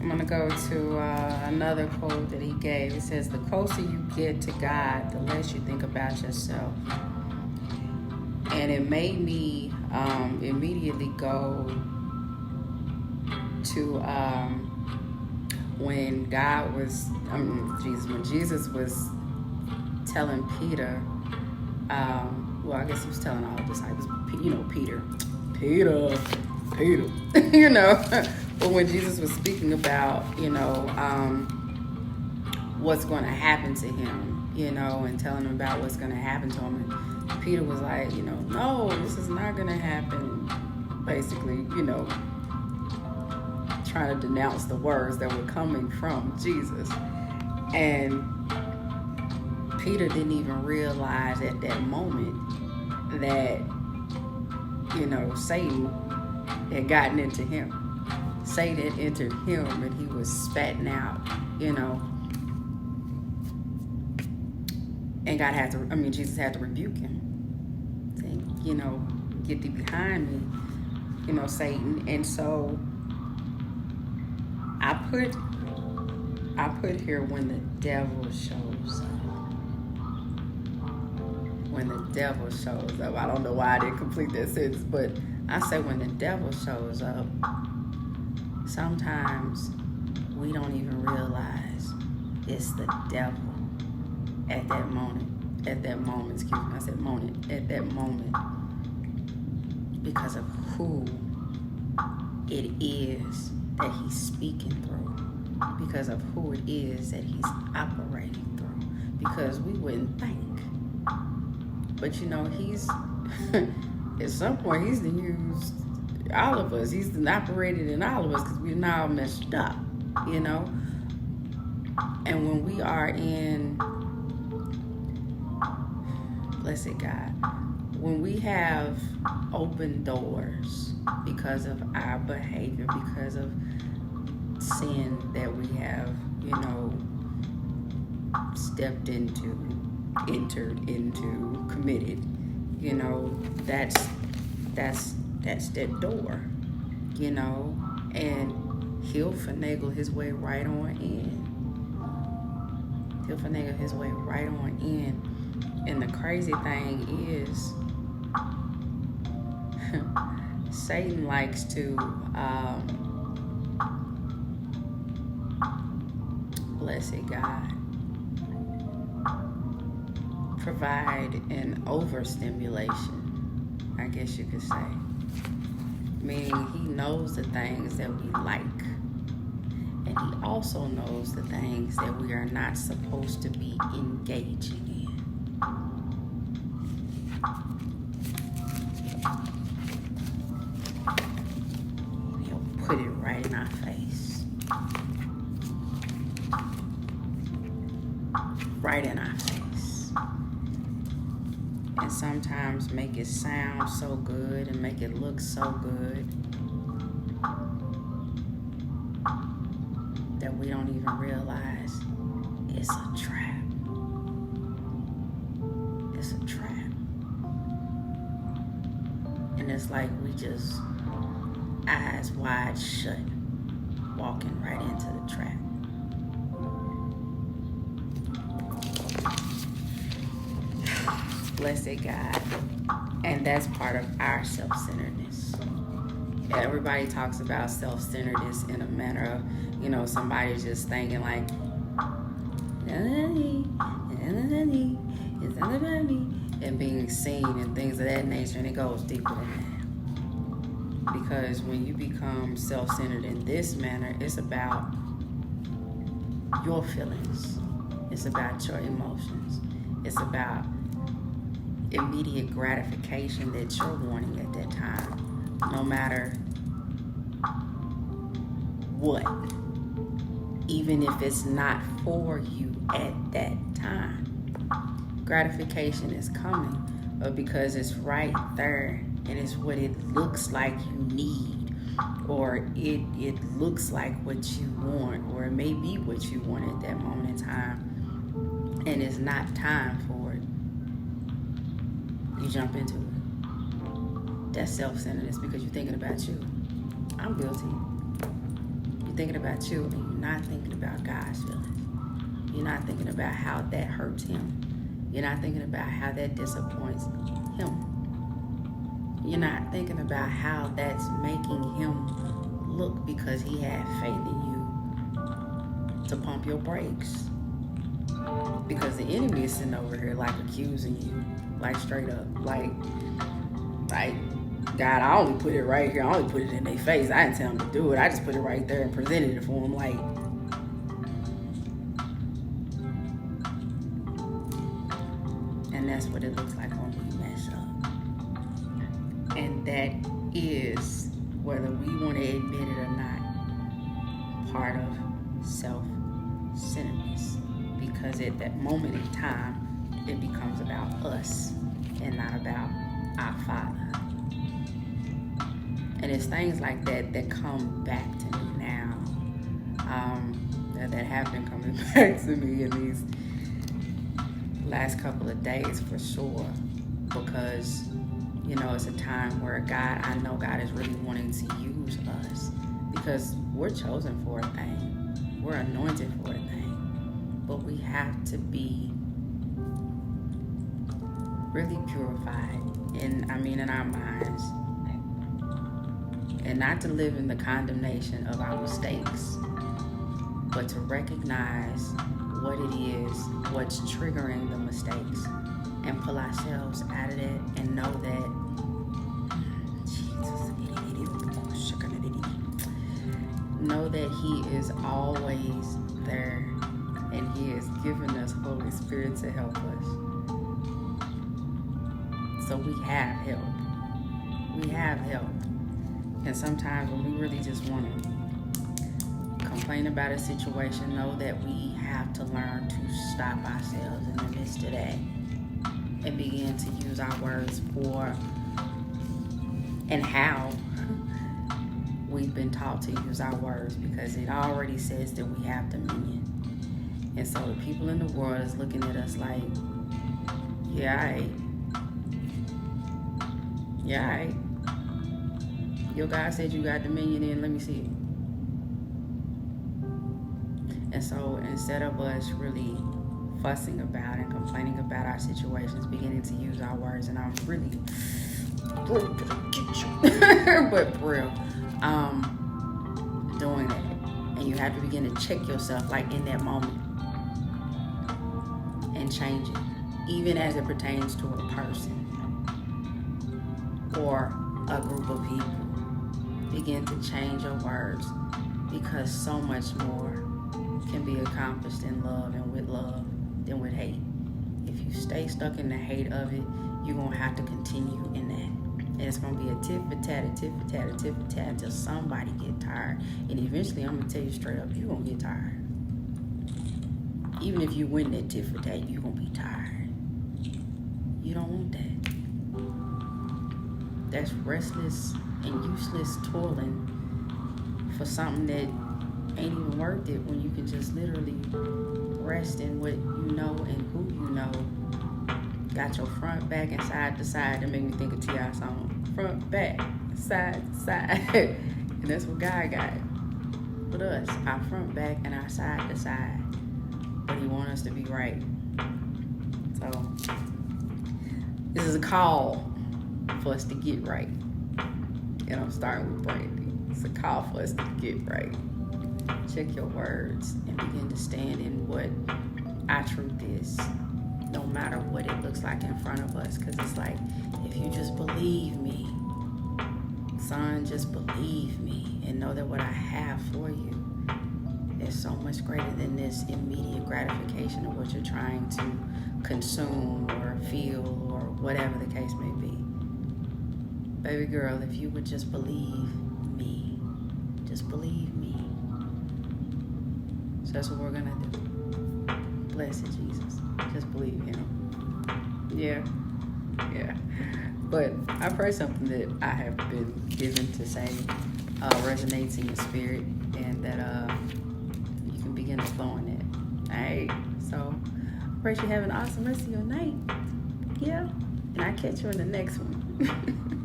I'm going to go to another quote that he gave. It says, the closer you get to God, the less you think about yourself. And it made me immediately go to when Jesus was telling Peter, well, I guess he was telling all the disciples, Peter, but when Jesus was speaking about, what's going to happen to him, and telling him about what's going to happen to him, and Peter was like, no, this is not going to happen, basically, trying to denounce the words that were coming from Jesus. And Peter didn't even realize at that moment that, Satan had gotten into him. Satan entered him and he was spatting out, and Jesus had to rebuke him. Saying, get thee behind me, Satan. And so I put here when the devil shows up. When the devil shows up. I don't know why I didn't complete that sentence, but I say when the devil shows up, sometimes we don't even realize it's the devil at that moment, because of who it is that he's speaking through, because of who it is that he's operating through, because we wouldn't think. But he's at some point he's used all of us. He's operated in all of us because we're now messed up, And when we are in, blessed God, when we have open doors because of our behavior, because of sin that we have, stepped into, entered into, committed, that's that door, and he'll finagle his way right on in. And the crazy thing is, Satan likes to, blessed God, provide an overstimulation, I guess you could say. Meaning he knows the things that we like. And he also knows the things that we are not supposed to be engaging in. He'll put it right in our face. Right in our face. And sometimes make it sound so good and make it look so good that we don't even realize it's a trap. It's a trap. And it's like we just eyes wide shut, walking right into the trap. Blessed God. And that's part of our self-centeredness. Everybody talks about self-centeredness in a manner of, somebody's just thinking like, it's not about me, and being seen and things of that nature, and it goes deeper than that. Because when you become self-centered in this manner, it's about your feelings. It's about your emotions. It's about immediate gratification that you're wanting at that time, no matter what, even if it's not for you at that time. Gratification is coming, but because it's right there and it's what it looks like you need, or it looks like what you want, or it may be what you want at that moment in time, and it's not time for it, you jump into it. That's self-centeredness, because you're thinking about you. I'm guilty. You're thinking about you, and you're not thinking about God's feelings. You're not thinking about how that hurts him. You're not thinking about how that disappoints him. You're not thinking about how that's making him look because he had faith in you to pump your brakes. Because the enemy is sitting over here like accusing you, like straight up, like God, I only put it right here. I only put it in their face. I didn't tell them to do it. I just put it right there and presented it for them like. And that's what it looks like when we mess up. And that is, whether we want to admit it or not, part of self-centeredness. Because at that moment in time, it becomes about us and not about our Father. And it's things like that that come back to me now, that have been coming back to me in these last couple of days for sure. Because, it's a time where I know God is really wanting to use us. Because we're chosen for a thing. We're anointed for a thing. But we have to be really purified in our minds. And not to live in the condemnation of our mistakes, but to recognize what it is, what's triggering the mistakes, and pull ourselves out of that and know that He is always there, and He has given us Holy Spirit to help us. So we have help. We have help. And sometimes when we really just want to complain about a situation, know that we have to learn to stop ourselves in the midst of that and begin to use our words for and how we've been taught to use our words, because it already says that we have dominion. And so the people in the world is looking at us like, yeah, all right. Your God said you got dominion in, let me see it. And so instead of us really fussing about and complaining about our situations, beginning to use our words, and I'm really gonna get you. But for real, doing that. And you have to begin to check yourself like in that moment and change it. Even as it pertains to a person or a group of people. Begin to change your words, because so much more can be accomplished in love and with love than with hate. If you stay stuck in the hate of it, you're going to have to continue in that. And it's going to be a tit for tat, a tit for tat, a tit for tat until somebody get tired. And eventually, I'm going to tell you straight up, you're going to get tired. Even if you win that tit for tat, you're going to be tired. You don't want that. That's restless and useless toiling for something that ain't even worth it, when you can just literally rest in what you know and who you know. Got your front, back, and side to side. That made me think of T.I. song. Front, back, side to side. And that's what God got with us. Our front, back, and our side to side. But He wants us to be right. So this is a call for us to get right. And I'm starting with Brandy. It's a call for us to get right. Check your words and begin to stand in what our truth is, no matter what it looks like in front of us. Because it's like, if you just believe me, son, just believe me and know that what I have for you is so much greater than this immediate gratification of what you're trying to consume or feel or whatever the case may be. Baby girl, if you would just believe me. Just believe me. So that's what we're going to do. Blessed Jesus. Just believe Him. Yeah. But I pray something that I have been given to say resonates in your spirit, and that you can begin to flow in it. All right? So I pray you have an awesome rest of your night. Yeah. And I'll catch you in the next one.